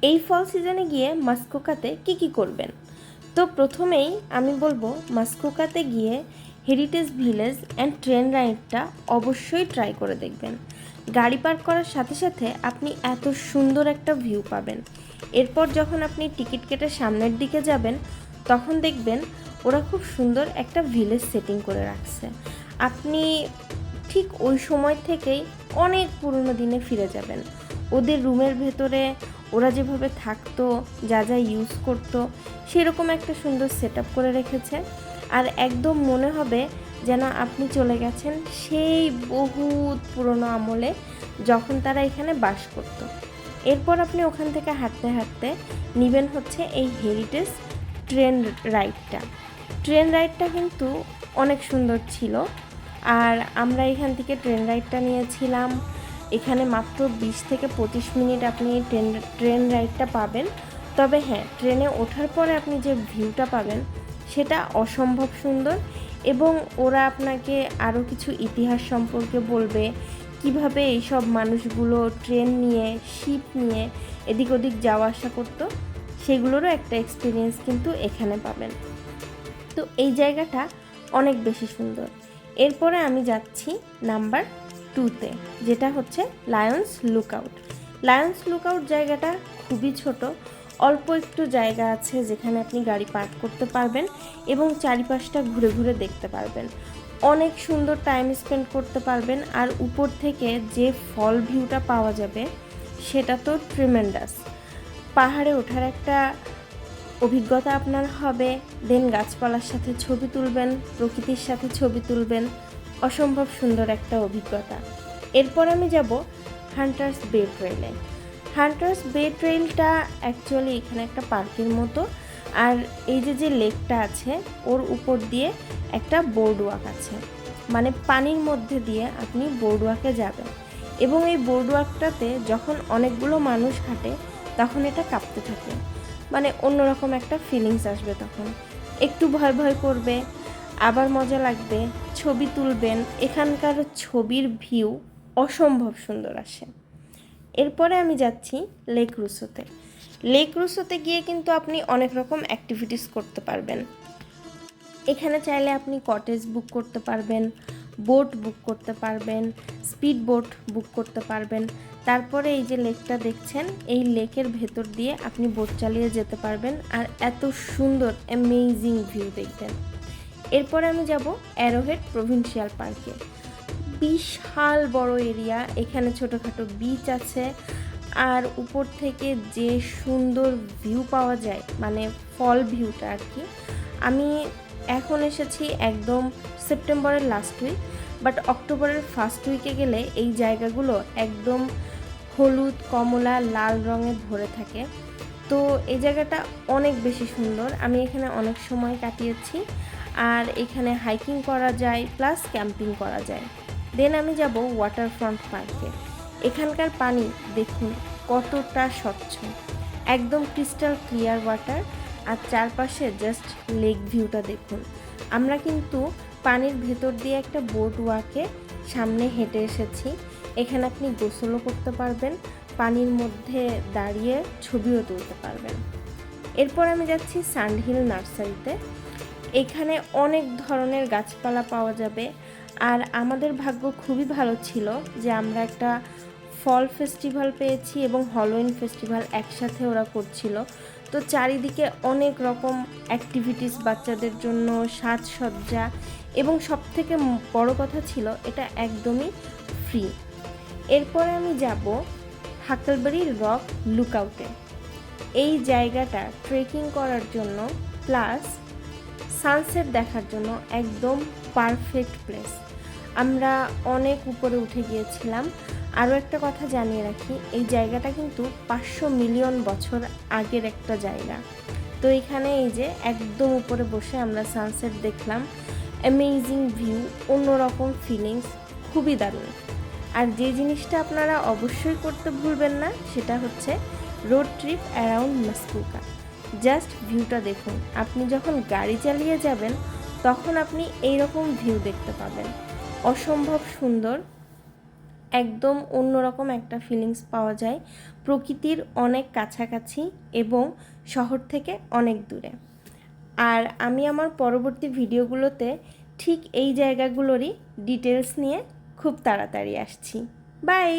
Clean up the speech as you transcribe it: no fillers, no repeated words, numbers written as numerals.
এই ফল সিজনে গিয়ে মাসকোকাতে কি করবেন? তো প্রথমেই আমি বলবো মাসকোকাতে গিয়ে হেরিটেজ ভিলেজ অ্যান্ড ট্রেন রাইডটা অবশ্যই ট্রাই করে দেখবেন। গাড়ি পার্ক করার সাথে সাথে আপনি এত সুন্দর একটা ভিউ পাবেন। এরপর যখন আপনি টিকিট কেটে সামনের দিকে যাবেন তখন দেখবেন ওরা খুব সুন্দর একটা ভিলেজ সেটিং করে রাখছে। আপনি ঠিক ওই সময় থেকেই অনেক পুরনো দিনে ফিরে যাবেন। ওদের রুমের ভেতরে ওরা যেভাবে থাকতো, যা যা ইউজ করতো, সেরকম একটা সুন্দর সেট আপ করে রেখেছে। আর একদম মনে হবে যেন আপনি চলে গেছেন সেই বহুত পুরনো আমলে, যখন তারা এখানে বাস করতো। এরপর আপনি ওখান থেকে হাঁটতে হাঁটতে নেবেন হচ্ছে এই হেরিটেজ ট্রেন রাইডটা। ট্রেন রাইডটা কিন্তু অনেক সুন্দর ছিল। আর আমরা এখান থেকে ট্রেন রাইডটা নিয়েছিলাম। এখানে মাত্র 20 থেকে 25 মিনিট আপনি ট্রেন রাইডটা পাবেন। তবে হ্যাঁ, ট্রেনে ওঠার পরে আপনি যে ভিউটা পাবেন সেটা অসম্ভব সুন্দর। এবং ওরা আপনাকে আরও কিছু ইতিহাস সম্পর্কে বলবে, কিভাবে এইসব মানুষগুলো ট্রেন নিয়ে, শিপ নিয়ে এদিক ওদিক যাওয়া আসা করতো, সেগুলোরও একটা এক্সপিরিয়েন্স কিন্তু এখানে পাবেন। তো এই জায়গাটা অনেক বেশি সুন্দর। এরপরে আমি যাচ্ছি নাম্বার 2তে, যেটা হচ্ছে লায়ন্স লুকআউট। লায়ন্স লুকআউট জায়গাটা খুবই ছোট, অল্প একটু জায়গা আছে যেখানে আপনি গাড়ি পার্ক করতে পারবেন এবং চারিপাশটা ঘুরে ঘুরে দেখতে পারবেন। অনেক সুন্দর টাইম স্পেন্ড করতে পারবেন। আর উপর থেকে যে ফল ভিউটা পাওয়া যাবে সেটা তো ট্রিমেন্ডাস। পাহাড়ে ওঠার একটা অভিজ্ঞতা আপনার হবে। দেন গাছপালার সাথে ছবি তুলবেন, প্রকৃতির সাথে ছবি তুলবেন, অসম্ভব সুন্দর একটা অভিজ্ঞতা। এরপর আমি যাব হান্টার্স বে ট্রেইলে। হান্টার্স বে ট্রেইলটা অ্যাকচুয়ালি এখানে একটা পার্কের মতো। আর এই যে লেকটা আছে ওর উপর দিয়ে একটা বোর্ড ওয়াক আছে, মানে পানির মধ্যে দিয়ে আপনি বোর্ড ওয়াকে যাবেন। এবং এই বোর্ড ওয়াকটাতে যখন অনেকগুলো মানুষ হাঁটে তখন এটা কাঁপতে থাকে, মানে অন্যরকম একটা ফিলিংস আসবে। তখন একটু ভয় ভয় করবে, আবার মজা লাগবে, ছবি তুলবেন। এখানকার ছবির ভিউ অসম্ভব সুন্দর আসে। এরপরে আমি যাচ্ছি লেক রুসোতে। লেক রুসোতে গিয়ে কিন্তু আপনি অনেক রকম অ্যাক্টিভিটিস করতে পারবেন। এখানে চাইলে আপনি কটেজ বুক করতে পারবেন, বোট বুক করতে পারবেন, স্পিড বোট বুক করতে পারবেন। তারপরে এই যে লেকটা দেখছেন, এই লেকের ভেতর দিয়ে আপনি বোট চালিয়ে যেতে পারবেন আর এত সুন্দর অ্যামেজিং ভিউ দেখবেন। এরপরে আমি যাব অ্যারোহেড প্রভিন্সিয়াল পার্কে। বিশাল বড় এরিয়া, এখানে ছোটোখাটো বিচ আছে। আর উপর থেকে যে সুন্দর ভিউ পাওয়া যায়, মানে ফল ভিউটা আর কি। আমি এখন এসেছি একদম সেপ্টেম্বরের লাস্ট উইক, বাট অক্টোবরের ফার্স্ট উইকে গেলে এই জায়গাগুলো একদম হলুদ, কমলা, লাল রঙে ভরে থাকে। তো এই জায়গাটা অনেক বেশি সুন্দর। আমি এখানে অনেক সময় কাটিয়েছি। আর এখানে হাইকিং করা যায়, প্লাস ক্যাম্পিং করা যায়। দেন আমি যাব ওয়াটারফ্রন্ট পার্কে। এখানকার পানি দেখুন কতটা স্বচ্ছ, একদম ক্রিস্টাল ক্লিয়ার ওয়াটার। আর চারপাশে জাস্ট লেক ভিউটা দেখুন। আমরা কিন্তু পানির ভেতর দিয়ে একটা বোট ওয়াকে সামনে হেঁটে এসেছি। এখানে আপনি গোসলও করতে পারবেন, পানির মধ্যে দাঁড়িয়ে ছবিও তুলতে পারবেন। এরপর আমি যাচ্ছি স্যান্ডহিল নার্সারিতে। এখানে অনেক ধরনের গাছপালা পাওয়া যাবে। আর আমাদের ভাগ্য খুবই ভালো ছিল যে আমরা একটা ফল ফেস্টিভ্যাল পেয়েছি এবং হ্যালোউইন ফেস্টিভ্যাল একসাথে ওরা করছিল। তো চারিদিকে অনেক রকম অ্যাক্টিভিটিস বাচ্চাদের জন্য, সাজসজ্জা, এবং সবথেকে বড় কথা ছিল এটা একদমই ফ্রি। এরপরে আমি যাব হাকলবারি রক লুকআউটে। এই জায়গাটা ট্রেকিং করার জন্য প্লাস সানসেট দেখার জন্য একদম পারফেক্ট প্লেস। আমরা অনেক উপরে উঠে গিয়েছিলাম। আরও একটা কথা জানিয়ে রাখি, এই জায়গাটা কিন্তু 500 মিলিয়ন বছর আগের একটা জায়গা। তো এখানে এই যে একদম উপরে বসে আমরা সানসেট দেখলাম, অ্যামেজিং ভিউ, অন্যরকম ফিলিংস, খুবই দারুণ। আর যে জিনিসটা আপনারা অবশ্যই করতে ভুলবেন না সেটা হচ্ছে রোড ট্রিপ অ্যারাউন্ড মাসকোকা। জাস্ট ভিউটা দেখুন। আপনি যখন গাড়ি চালিয়ে যাবেন তখন আপনি এইরকম ভিউ দেখতে পাবেন, অসম্ভব সুন্দর। একদম অন্যরকম একটা ফিলিংস পাওয়া যায়, প্রকৃতির অনেক কাছাকাছি এবং শহর থেকে অনেক দূরে। আর আমি আমার পরবর্তী ভিডিওগুলোতে ঠিক এই জায়গাগুলোরই ডিটেলস নিয়ে খুব তাড়াতাড়ি আসছি। বাই।